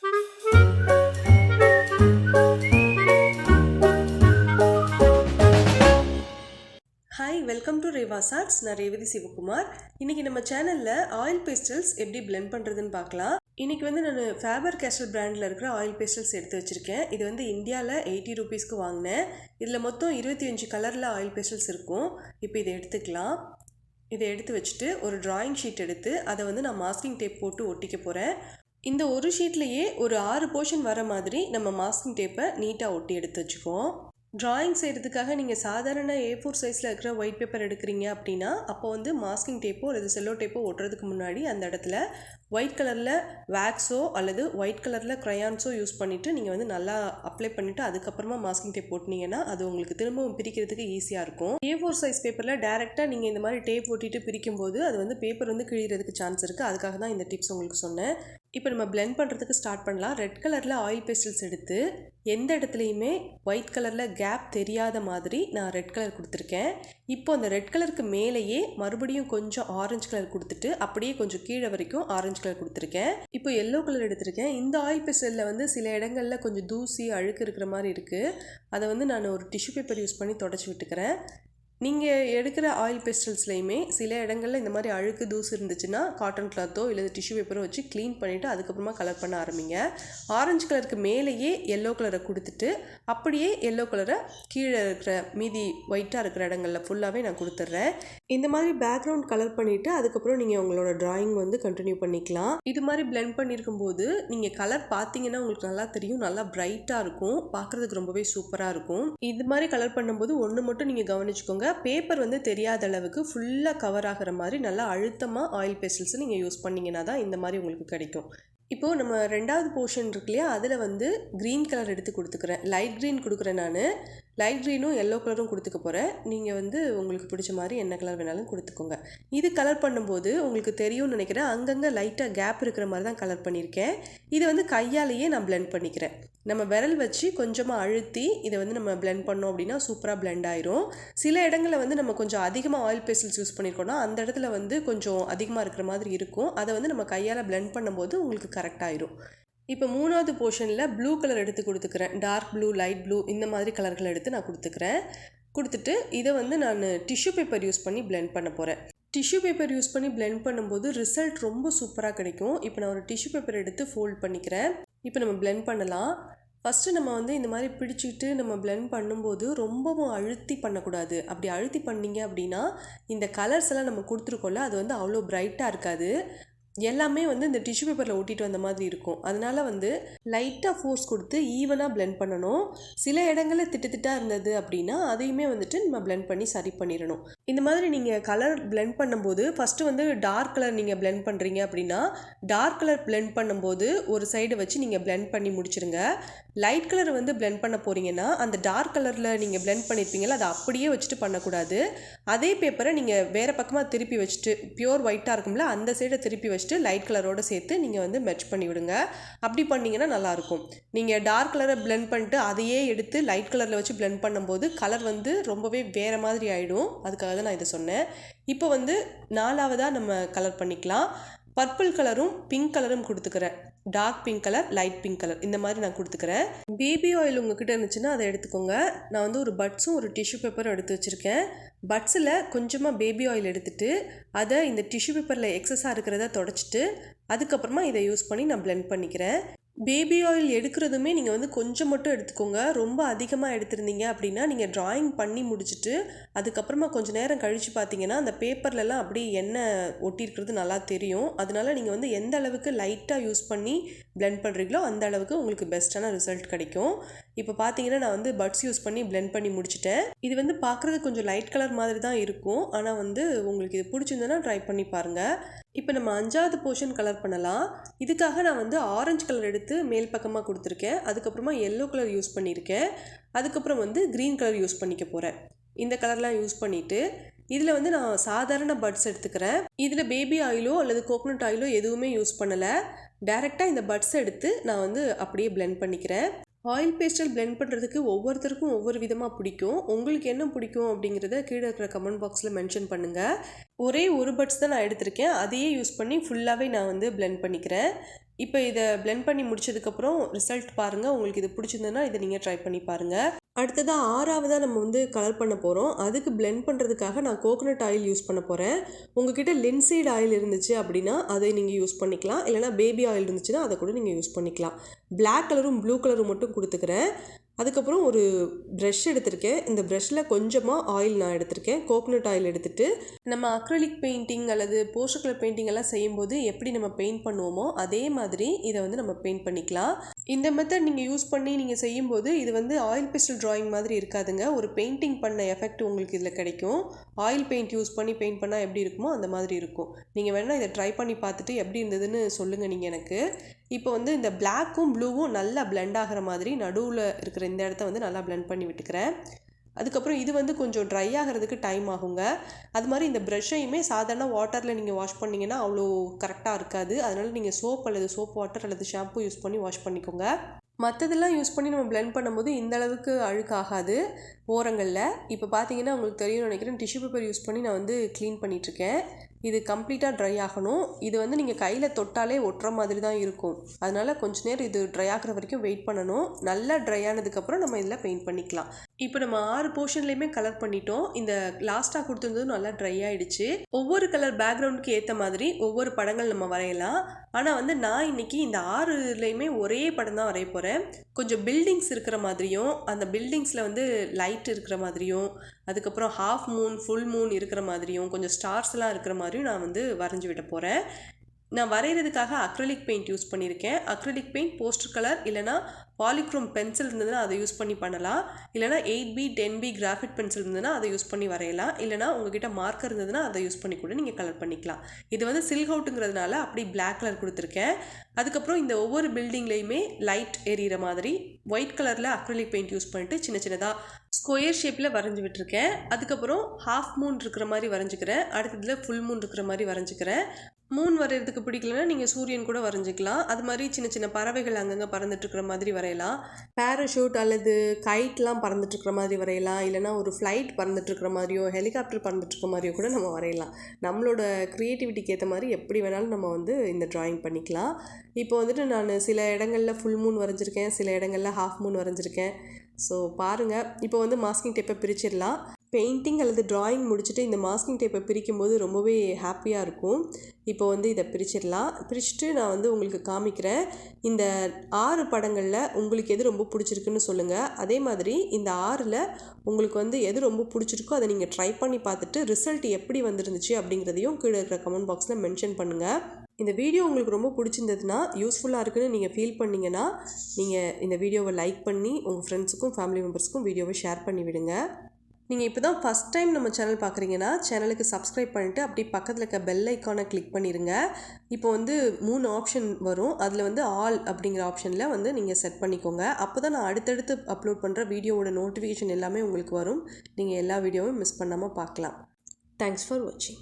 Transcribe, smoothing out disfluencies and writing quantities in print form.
Hi, welcome to REVA'S. நான் ரேவதி சிவகுமார். இன்னைக்கு நம்ம சேனலில் ஆயில் பேஸ்டல்ஸ் எப்படி பிளெண்ட் பண்ணுறதுன்னு பார்க்கலாம். இன்னைக்கு வந்து நான் ஃபேபர் கேஸ்டல் பிராண்டில் இருக்கிற ஆயில் பேஸ்டல்ஸ் எடுத்து வச்சுருக்கேன். இது வந்து இந்தியாவில் 80 ரூபீஸ்க்கு வாங்கினேன். இதில் மொத்தம் 25 கலரில் ஆயில் பேஸ்டல்ஸ் இருக்கும். இப்போ இதை எடுத்துக்கலாம். இதை எடுத்து வச்சுட்டு ஒரு டிராயிங் ஷீட் எடுத்து அதை வந்து நான் மாஸ்கிங் டேப் போட்டு ஒட்டிக்க போகிறேன். இந்த ஒரு ஷீட்லேயே ஒரு 6 போர்ஷன் வர மாதிரி நம்ம மாஸ்கிங் டேப்பை நீட்டாக ஒட்டி எடுத்து வச்சுக்குவோம். ட்ராயிங் செய்கிறதுக்காக நீங்கள் சாதாரண A4 சைஸில் இருக்கிற ஒயிட் பேப்பர் எடுக்கிறீங்க அப்படின்னா அப்போ வந்து மாஸ்கிங் டேப்போ அல்லது செல்லோ டேப்போ ஒட்டுறதுக்கு முன்னாடி அந்த இடத்துல ஒயிட் கலரில் வேக்ஸோ அல்லது ஒயிட் கலரில் க்ரையான்ஸோ யூஸ் பண்ணிவிட்டு நீங்கள் வந்து நல்லா அப்ளை பண்ணிவிட்டு அதுக்கப்புறமா மாஸ்கிங் டேப் போட்டினீங்கன்னா அது உங்களுக்கு திரும்பவும் பிரிக்கிறதுக்கு ஈஸியாக இருக்கும். A4 சைஸ் பேப்பரில் டேரெக்டாக நீங்கள் இந்த மாதிரி டேப் ஒட்டிட்டு பிரிக்கும்போது அது வந்து பேப்பர் வந்து கிழிகிறதுக்கு சான்ஸ் இருக்குது. அதுக்காக தான் இந்த டிப்ஸ் உங்களுக்கு சொன்னேன். இப்போ நம்ம பிளெண்ட் பண்ணுறதுக்கு ஸ்டார்ட் பண்ணலாம். ரெட் கலரில் ஆயில் பேஸ்டல்ஸ் எடுத்து எந்த இடத்துலையுமே ஒயிட் கலரில் கேப் தெரியாத மாதிரி நான் ரெட் கலர் கொடுத்துருக்கேன். இப்போ அந்த ரெட் கலருக்கு மேலேயே மறுபடியும் கொஞ்சம் ஆரஞ்சு கலர் கொடுத்துட்டு அப்படியே கொஞ்சம் கீழே வரைக்கும் ஆரஞ்சு கலர் கொடுத்துருக்கேன். இப்போ எல்லோ கலர் எடுத்திருக்கேன். இந்த ஆயில் பேஸ்டலில் வந்து சில இடங்களில் கொஞ்சம் தூசி அழுக்கு இருக்கிற மாதிரி இருக்குது. அதை வந்து நான் ஒரு டிஷ்யூ பேப்பர் யூஸ் பண்ணி தொடச்சி விட்டுக்கிறேன். நீங்கள் எடுக்கிற ஆயில் பேஸ்டல்ஸ்லையுமே சில இடங்களில் இந்த மாதிரி அழுக்கு தூசு இருந்துச்சுன்னா காட்டன் கிளாத்தோ இல்லை டிஷ்யூ பேப்பரோ வச்சு க்ளீன் பண்ணிவிட்டு அதுக்கப்புறமா கலர் பண்ண ஆரம்பிங்க. ஆரஞ்சு கலருக்கு மேலேயே எல்லோ கலரை கொடுத்துட்டு அப்படியே எல்லோ கலரை கீழே இருக்கிற மீதி ஒயிட்டாக இருக்கிற இடங்களில் ஃபுல்லாகவே நான் கொடுத்துட்றேன். இந்த மாதிரி பேக்ரவுண்ட் கலர் பண்ணிவிட்டு அதுக்கப்புறம் நீங்கள் உங்களோட டிராயிங் வந்து கண்டினியூ பண்ணிக்கலாம். இது மாதிரி பிளெண்ட் பண்ணியிருக்கும் போது நீங்கள் கலர் பார்த்தீங்கன்னா உங்களுக்கு நல்லா தெரியும். நல்லா பிரைட்டாக இருக்கும், பார்க்குறதுக்கு ரொம்பவே சூப்பராக இருக்கும். இது மாதிரி கலர் பண்ணும்போது ஒன்று மட்டும் நீங்கள் கவனிச்சுக்கோங்க. பேப்பர் வந்து தெரியாத அளவுக்கு ஃபுல்லாக கவர் ஆகிற மாதிரி நல்லா அழுத்தமாக ஆயில் பேஸ்டல்ஸ் நீங்கள் யூஸ் பண்ணிங்கன்னா தான் இந்த மாதிரி உங்களுக்கு கிடைக்கும். இப்போது நம்ம ரெண்டாவது போர்ஷன் இருக்கு இல்லையா, அதில் வந்து க்ரீன் கலர் எடுத்து கொடுத்துக்கிறேன். லைட் க்ரீன் கொடுக்குறேன். நான் லைட் க்ரீனும் எல்லோ கலரும் கொடுத்துக்க போகிறேன். நீங்கள் வந்து உங்களுக்கு பிடிச்ச மாதிரி என்ன கலர் வேணாலும் கொடுத்துக்கோங்க. இது கலர் பண்ணும்போது உங்களுக்கு தெரியும்னு நினைக்கிறேன், அங்கங்கே லைட்டாக கேப் இருக்கிற மாதிரி தான் கலர் பண்ணியிருக்கேன். இதை வந்து கையாலேயே நான் பிளெண்ட் பண்ணிக்கிறேன். நம்ம விரல் வச்சு கொஞ்சமாக அழுத்தி இதை வந்து நம்ம பிளெண்ட் பண்ணோம் அப்படின்னா சூப்பராக பிளெண்ட் ஆயிரும். சில இடங்களில் வந்து நம்ம கொஞ்சம் அதிகமாக ஆயில் பேஸ்டல்ஸ் யூஸ் பண்ணியிருக்கோம்னா அந்த இடத்துல வந்து கொஞ்சம் அதிகமாக இருக்கிற மாதிரி இருக்கும். அதை வந்து நம்ம கையால் பிளெண்ட் பண்ணும்போது உங்களுக்கு கரெக்டாயிரும். இப்போ மூணாவது போர்ஷனில் ப்ளூ கலர் எடுத்து கொடுத்துக்கிறேன். டார்க் ப்ளூ, லைட் ப்ளூ இந்த மாதிரி கலர்கள் எடுத்து நான் கொடுத்துட்டு இதை வந்து நான் டிஷ்யூ பேப்பர் யூஸ் பண்ணி பிளெண்ட் பண்ண போகிறேன். டிஷ்யூ பேப்பர் யூஸ் பண்ணி பிளெண்ட் பண்ணும்போது ரிசல்ட் ரொம்ப சூப்பராக கிடைக்கும். இப்போ நான் ஒரு டிஷ்யூ பேப்பர் எடுத்து ஃபோல்ட் பண்ணிக்கிறேன். இப்போ நம்ம பிளெண்ட் பண்ணலாம். ஃபஸ்ட்டு நம்ம வந்து இந்த மாதிரி பிடிச்சிக்கிட்டு நம்ம பிளெண்ட் பண்ணும்போது ரொம்பவும் அழுத்தி பண்ணக்கூடாது. அப்படி அழுத்தி பண்ணிங்க அப்படின்னா இந்த கலர்ஸ் எல்லாம் நம்ம கொடுத்துருக்கோம்ல அது வந்து அவ்வளோ பிரைட்டாக இருக்காது. எல்லாமே வந்து இந்த டிஷ்யூ பேப்பரில் ஒட்டிட்டு வந்த மாதிரி இருக்கும். அதனால் வந்து லைட்டாக ஃபோர்ஸ் கொடுத்து ஈவனாக பிளெண்ட் பண்ணணும். சில இடங்களில் திட்டாக இருந்தது அப்படின்னா அதையுமே வந்துட்டு நம்ம பிளெண்ட் பண்ணி சரி பண்ணிடணும். இந்த மாதிரி நீங்கள் கலர் பிளெண்ட் பண்ணும்போது ஃபஸ்ட்டு வந்து டார்க் கலர் நீங்கள் பிளெண்ட் பண்ணுறீங்க அப்படின்னா டார்க் கலர் பிளெண்ட் பண்ணும்போது ஒரு சைடை வச்சு நீங்கள் பிளெண்ட் பண்ணி முடிச்சிருங்க. லைட் கலர் வந்து பிளெண்ட் பண்ண போகிறீங்கன்னா அந்த டார்க் கலரில் நீங்கள் பிளெண்ட் பண்ணியிருப்பீங்களா அதை அப்படியே வச்சுட்டு பண்ணக்கூடாது. அதே பேப்பரை நீங்கள் வேறு பக்கமாக திருப்பி வச்சுட்டு பியூர் ஒயிட்டாக இருக்கும்ல அந்த சைடை திருப்பி வச்சுட்டு லைட் கலரோடு சேர்த்து நீங்கள் வந்து மெர்ஜ் பண்ணி விடுங்க. அப்படி பண்ணிங்கன்னா நல்லாயிருக்கும். நீங்கள் டார்க் கலரை பிளெண்ட் பண்ணிட்டு அதையே எடுத்து லைட் கலரில் வச்சு பிளெண்ட் பண்ணும்போது கலர் வந்து ரொம்பவே வேறு மாதிரி ஆகிடும். அதுக்காக தான் நான் இதை சொன்னேன். இப்போ வந்து நாலாவதாக நம்ம கலர் பண்ணிக்கலாம். பர்பிள் கலரும் பிங்க் கலரும் கொடுத்துக்கிறேன். Dark pink colour, light pink colour இந்த மாதிரி நான் கொடுத்துக்கிறேன். பேபி ஆயில் உங்ககிட்ட இருந்துச்சுன்னா அதை எடுத்துக்கோங்க. நான் வந்து ஒரு பட்ஸும் ஒரு டிஷ்யூ பேப்பரும் எடுத்து வச்சுருக்கேன். பட்ஸில் கொஞ்சமாக பேபி ஆயில் எடுத்துகிட்டு அதை இந்த டிஷ்யூ பேப்பரில் எக்ஸஸாக இருக்கிறத தொடச்சிட்டு அதுக்கப்புறமா இதை யூஸ் பண்ணி நான் பிளெண்ட் பண்ணிக்கிறேன். பேபி ஆயில் எடுக்கிறதுமே நீங்கள் வந்து கொஞ்சம் மட்டும் எடுத்துக்கோங்க. ரொம்ப அதிகமாக எடுத்திருந்தீங்க அப்படின்னா நீங்கள் ட்ராயிங் பண்ணி முடிச்சுட்டு அதுக்கப்புறமா கொஞ்சம் நேரம் கழித்து பார்த்தீங்கன்னா அந்த பேப்பர்லலாம் அப்படியே எண்ணெய் ஒட்டியிருக்கிறது நல்லா தெரியும். அதனால நீங்கள் வந்து எந்த அளவுக்கு லைட்டாக யூஸ் பண்ணி பிளெண்ட் பண்ணுறீங்களோ அந்த அளவுக்கு உங்களுக்கு பெஸ்ட்டான ரிசல்ட் கிடைக்கும். இப்போ பார்த்தீங்கன்னா நான் வந்து பட்ஸ் யூஸ் பண்ணி பிளெண்ட் பண்ணி முடிச்சிட்டேன். இது வந்து பார்க்குறதுக்கு கொஞ்சம் லைட் கலர் மாதிரி தான் இருக்கும். ஆனால் வந்து உங்களுக்கு இது பிடிச்சிருந்ததுன்னா ட்ரை பண்ணி பாருங்கள். இப்போ நம்ம அஞ்சாவது போர்ஷன் கலர் பண்ணலாம். இதுக்காக நான் வந்து ஆரஞ்சு கலர் எடுத்து மேல் பக்கமாக கொடுத்துருக்கேன். அதுக்கப்புறமா எல்லோ கலர் யூஸ் பண்ணியிருக்கேன். அதுக்கப்புறம் வந்து க்ரீன் கலர் யூஸ் பண்ணிக்க போகிறேன். இந்த கலர்லாம் யூஸ் பண்ணிவிட்டு இதில் வந்து நான் சாதாரண பட்ஸ் எடுத்துக்கிறேன். இதில் பேபி ஆயிலோ அல்லது கோகோனட் ஆயிலோ எதுவுமே யூஸ் பண்ணலை. டைரெக்டாக இந்த பட்ஸ் எடுத்து நான் வந்து அப்படியே பிளெண்ட் பண்ணிக்கிறேன். ஆயில் பேஸ்டல் பிளெண்ட் பண்ணுறதுக்கு ஒவ்வொருத்தருக்கும் ஒவ்வொரு விதமாக பிடிக்கும். உங்களுக்கு என்ன பிடிக்கும் அப்படிங்கிறத கீழே இருக்கிற கமெண்ட் பாக்ஸில் மென்ஷன் பண்ணுங்கள். ஒரே ஒரு பட்ஸ் தான் நான் எடுத்திருக்கேன். அதையே யூஸ் பண்ணி ஃபுல்லாகவே நான் வந்து பிளெண்ட் பண்ணிக்கிறேன். இப்போ இதை blend பண்ணி முடிச்சதுக்கப்புறம் ரிசல்ட் பாருங்கள். உங்களுக்கு இது பிடிச்சிருந்ததுன்னா இதை நீங்கள் ட்ரை பண்ணி பாருங்கள். அடுத்ததாக ஆறாவதாக நம்ம வந்து கலர் பண்ண போகிறோம். அதுக்கு பிளெண்ட் பண்ணுறதுக்காக நான் கோகோனட் ஆயில் யூஸ் பண்ண போகிறேன். உங்ககிட்ட லின்சீட் ஆயில் இருந்துச்சு அப்படின்னா அதை நீங்கள் யூஸ் பண்ணிக்கலாம். இல்லைனா பேபி ஆயில் இருந்துச்சுன்னா அதை கூட நீங்கள் யூஸ் பண்ணிக்கலாம். பிளாக் கலரும் ப்ளூ கலரும் மட்டும் கொடுத்துக்கிறேன். அதுக்கப்புறம் ஒரு ப்ரஷ் எடுத்திருக்கேன். இந்த ப்ரஷ்ஷில் கொஞ்சமாக ஆயில் நான் எடுத்திருக்கேன். கோகோனட் ஆயில் எடுத்துகிட்டு நம்ம அக்ரிலிக் பெயிண்டிங் அல்லது போஸ்டர் கலர் பெயிண்டிங் எல்லாம் செய்யும்போது எப்படி நம்ம பெயிண்ட் பண்ணுவோமோ அதே மாதிரி இதை வந்து நம்ம பெயிண்ட் பண்ணிக்கலாம். இந்த மெத்தட் நீங்கள் யூஸ் பண்ணி நீங்கள் செய்யும்போது இது வந்து ஆயில் பெஸ்டல் ட்ராயிங் மாதிரி இருக்காதுங்க. ஒரு பெயிண்டிங் பண்ண எஃபெக்ட் உங்களுக்கு இதில் கிடைக்கும். ஆயில் பெயிண்ட் யூஸ் பண்ணி பெயிண்ட் பண்ணால் எப்படி இருக்குமோ அந்த மாதிரி இருக்கும். நீங்கள் வேணால் இதை ட்ரை பண்ணி பார்த்துட்டு எப்படி இருந்ததுன்னு சொல்லுங்கள் நீங்கள் எனக்கு. இப்போ வந்து இந்த பிளாக்கும் ப்ளூவும் நல்லா பிளெண்ட் ஆகிற மாதிரி நடுவில் இருக்கிற இந்த இடத்த வந்து நல்லா பிளெண்ட் பண்ணி விட்டுக்கிறேன். அதுக்கப்புறம் இது வந்து கொஞ்சம் ட்ரை ஆகிறதுக்கு டைம் ஆகுங்க. அது மாதிரி இந்த ப்ரஷ்ஷையுமே சாதாரண வாட்டரில் நீங்கள் வாஷ் பண்ணிங்கன்னா அவ்வளோ கரெக்டாக இருக்காது. அதனால் நீங்கள் சோப் அல்லது சோப் வாட்டர் அல்லது ஷாம்பு யூஸ் பண்ணி வாஷ் பண்ணிக்கோங்க. மற்றதெல்லாம் யூஸ் பண்ணி நம்ம பிளெண்ட் பண்ணும்போது இந்த அளவுக்கு அழுக்காகாது ஓரங்களில். இப்போ பார்த்தீங்கன்னா உங்களுக்கு தெரியும்னு நினைக்கிறேன், டிஷ்யூ பேப்பர் யூஸ் பண்ணி நான் வந்து க்ளீன் பண்ணிகிட்ருக்கேன். இது கம்ப்ளீட்டாக ட்ரை ஆகணும். இது வந்து நீங்கள் கையில் தொட்டாலே ஒட்டுற மாதிரி தான் இருக்கும். அதனால் கொஞ்ச நேரம் இது ட்ரை ஆகிற வரைக்கும் வெயிட் பண்ணணும். நல்லா ட்ரை ஆனதுக்கப்புறம் நம்ம இதில் பெயிண்ட் பண்ணிக்கலாம். இப்போ நம்ம 6 போர்ஷன்லேயுமே கலர் பண்ணிட்டோம். இந்த லாஸ்ட்டாக கொடுத்துருந்ததும் நல்லா ட்ரை ஆகிடுச்சு. ஒவ்வொரு கலர் பேக்ரவுண்டுக்கு ஏற்ற மாதிரி ஒவ்வொரு படங்கள் நம்ம வரையலாம். ஆனால் வந்து நான் இன்றைக்கி இந்த 6லேயுமே ஒரே படம் தான் வரைய போகிறேன். கொஞ்சம் பில்டிங்ஸ் இருக்கிற மாதிரியும் அந்த பில்டிங்ஸில் வந்து லைட் இருக்கிற மாதிரியும் அதுக்கப்புறம் ஹாஃப் மூன் ஃபுல் மூன் இருக்கிற மாதிரியும் கொஞ்சம் ஸ்டார்ஸ்லாம் இருக்கிற மாதிரியும் நான் வந்து வரைஞ்சி விட போகிறேன். நான் வரைகிறதுக்காக அக்ரிலிக் பெயிண்ட் யூஸ் பண்ணியிருக்கேன். அக்ரிலிக் பெயிண்ட் போஸ்டர் கலர் இல்லைனா பாலிக்ரோம் பென்சில் இருந்ததுன்னா அதை யூஸ் பண்ணி பண்ணலாம். இல்லைனா 8B 10B கிராஃபிட் பென்சில் இருந்ததுன்னா அதை யூஸ் பண்ணி வரையலாம். இல்லைனா உங்ககிட்ட மார்க்கர் இருந்ததுன்னா அதை யூஸ் பண்ணி கூட நீங்கள் கலர் பண்ணிக்கலாம். இது வந்து சில்க் அவுட்டுங்கிறதுனால அப்படி பிளாக் கலர் கொடுத்துருக்கேன். அதுக்கப்புறம் இந்த ஒவ்வொரு பில்டிங்லேயுமே லைட் எரியிற மாதிரி ஒயிட் கலரில் அக்ரிலிக் பெயிண்ட் யூஸ் பண்ணிட்டு சின்ன சின்னதாக ஸ்கொயர் ஷேப்பில் வரைஞ்சி விட்டுருக்கேன். அதுக்கப்புறம் ஹாஃப் மூன் இருக்கிற மாதிரி வரைஞ்சிக்கிறேன். அடுத்ததில் ஃபுல் மூன் இருக்கிற மாதிரி வரைஞ்சிக்கிறேன். மூன் வரைகிறதுக்கு பிடிக்கலன்னா நீங்கள் சூரியன் கூட வரைஞ்சிக்கலாம். அது மாதிரி சின்ன சின்ன பறவைகள் அங்கங்கே பறந்துட்டுருக்கிற மாதிரி வரையலாம். பேராஷூட் அல்லது கைட்லாம் பறந்துட்டுருக்கிற மாதிரி வரையலாம். இல்லைனா ஒரு ஃப்ளைட் பறந்துட்டுருக்கிற மாதிரியோ ஹெலிகாப்டர் பறந்துட்டுருக்க மாதிரியோ கூட நம்ம வரையலாம். நம்மளோட க்ரியேட்டிவிட்டிக்கு ஏற்ற மாதிரி எப்படி வேணாலும் நம்ம வந்து இந்த ட்ராயிங் பண்ணிக்கலாம். இப்போ வந்துட்டு நான் சில இடங்களில் ஃபுல் மூன் வரைஞ்சிருக்கேன், சில இடங்களில் ஹாஃப் மூன் வரைஞ்சிருக்கேன். ஸோ பாருங்கள், இப்போ வந்து மாஸ்கிங் டேப்பை பிரிச்சிடலாம். பெயிண்டிங் அல்லது ட்ராயிங் முடிச்சுட்டு இந்த மாஸ்கிங் டேப்பை பிரிக்கும் போது ரொம்பவே ஹாப்பியாக இருக்கும். இப்போ வந்து இதை பிரிச்சிடலாம். பிரிச்சுட்டு நான் வந்து உங்களுக்கு காமிக்கிறேன். இந்த 6 படங்களில் உங்களுக்கு எது ரொம்ப பிடிச்சிருக்குன்னு சொல்லுங்கள். அதே மாதிரி இந்த 6ல் உங்களுக்கு வந்து எது ரொம்ப பிடிச்சிருக்கோ அதை நீங்கள் ட்ரை பண்ணி பார்த்துட்டு ரிசல்ட் எப்படி வந்துருந்துச்சு அப்படிங்கிறதையும் கீழே இருக்கிற கமெண்ட் பாக்ஸில் மென்ஷன் பண்ணுங்கள். இந்த வீடியோ உங்களுக்கு ரொம்ப பிடிச்சிருந்ததுன்னா யூஸ்ஃபுல்லாக இருக்குன்னு நீங்கள் ஃபீல் பண்ணிங்கன்னா நீங்கள் இந்த வீடியோவை லைக் பண்ணி உங்கள் ஃப்ரெண்ட்ஸுக்கும் ஃபேமிலி மெம்பர்ஸுக்கும் வீடியோவை ஷேர் பண்ணி விடுங்க. நீங்கள் இப்போ தான் ஃபஸ்ட் டைம் நம்ம சேனல் பார்க்குறீங்கன்னா சேனலுக்கு சப்ஸ்கிரைப் பண்ணிவிட்டு அப்படி பக்கத்தில் இருக்க பெல் ஐக்கானை கிளிக் பண்ணிடுங்க. இப்போ வந்து 3 ஆப்ஷன் வரும். அதில் வந்து ஆல் அப்படிங்கிற ஆப்ஷனில் வந்து நீங்கள் செட் பண்ணிக்கோங்க. அப்போ தான் நான் அடுத்தடுத்து அப்லோட் பண்ணுற வீடியோவோட நோட்டிஃபிகேஷன் எல்லாமே உங்களுக்கு வரும். நீங்கள் எல்லா வீடியோவும் மிஸ் பண்ணாமல் பார்க்கலாம். தேங்க்ஸ் ஃபார் வாட்சிங்.